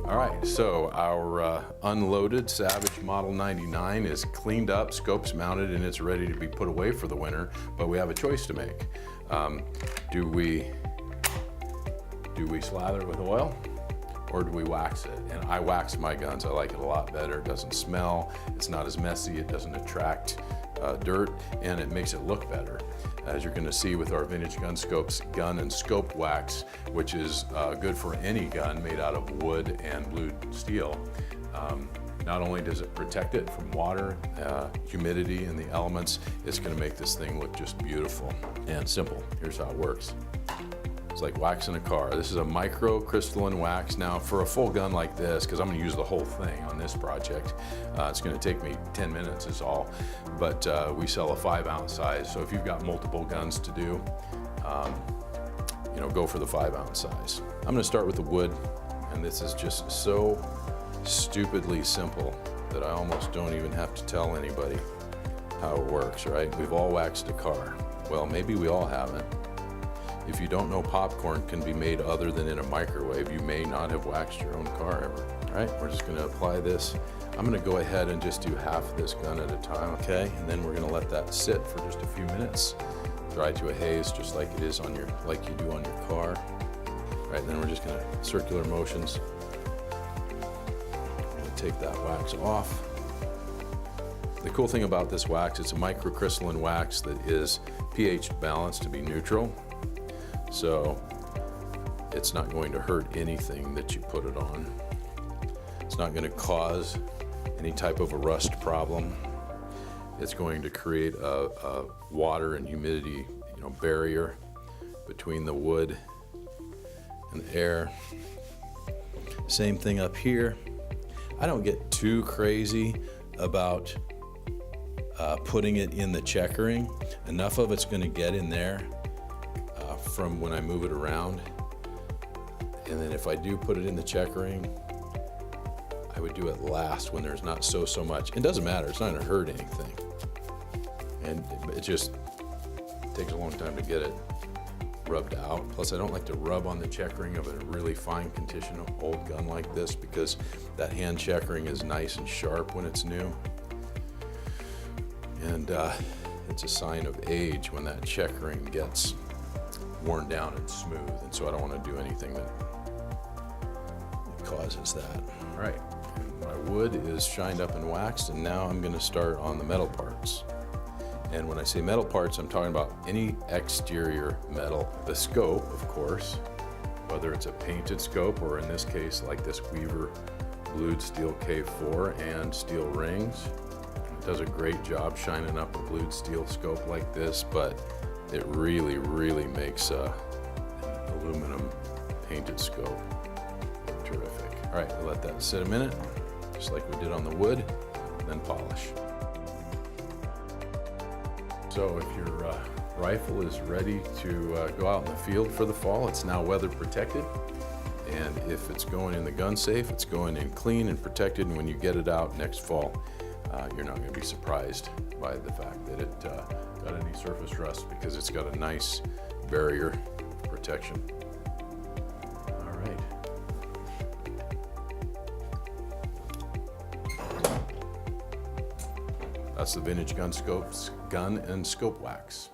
All right, so our unloaded Savage Model 99 is cleaned up, scopes mounted, and it's ready to be put away for the winter, but we have a choice to make. Do we slather it with oil, or do we wax it? And I wax my guns. I like it a lot better. It doesn't smell, it's not as messy, it doesn't attract dirt, and it makes it look better. As you're gonna see with our Vintage Gun Scopes gun and scope wax, which is good for any gun made out of wood and blued steel. Not only does it protect it from water, humidity, and the elements, it's gonna make this thing look just beautiful and simple. Here's how it works. It's like waxing a car. This is a microcrystalline wax. Now for a full gun like this, because I'm gonna use the whole thing on this project, it's gonna take me 10 minutes is all, but we sell a 5-ounce size. So if you've got multiple guns to do, go for the 5-ounce size. I'm gonna start with the wood, and this is just so stupidly simple that I almost don't even have to tell anybody how it works, right? We've all waxed a car. Well, maybe we all haven't. If you don't know popcorn can be made other than in a microwave, you may not have waxed your own car ever. All right, we're just gonna apply this. I'm gonna go ahead and just do half of this gun at a time, okay? And then we're gonna let that sit for just a few minutes, dry to a haze, just like it is on like you do on your car. All right, then we're just gonna circular motions. I'm gonna take that wax off. The cool thing about this wax, it's a microcrystalline wax that is pH balanced to be neutral. So it's not going to hurt anything that you put it on. It's not going to cause any type of a rust problem. It's going to create a water and humidity barrier between the wood and the air. Same thing up here. I don't get too crazy about putting it in the checkering. Enough of it's going to get in there from when I move it around. And then if I do put it in the checkering, I would do it last when there's not so much. It doesn't matter, it's not gonna hurt anything. And it just takes a long time to get it rubbed out. Plus I don't like to rub on the checkering of a really fine condition old gun like this, because that hand checkering is nice and sharp when it's new. And it's a sign of age when that checkering gets worn down and smooth, and so I don't want to do anything that causes that. All right, my wood is shined up and waxed, and now I'm going to start on the metal parts. And when I say metal parts, I'm talking about any exterior metal. The scope, of course, whether it's a painted scope or in this case like this Weaver blued steel K4 and steel rings. It does a great job shining up a blued steel scope like this, but it really makes an aluminum painted scope look terrific. All right, we'll let that sit a minute, just like we did on the wood, then polish. So if your rifle is ready to go out in the field for the fall, it's now weather protected. And if it's going in the gun safe, it's going in clean and protected, and when you get it out next fall, you're not going to be surprised by the fact that it got any surface rust, because it's got a nice barrier protection. All right. That's the Vintage Gun Scopes gun and scope wax.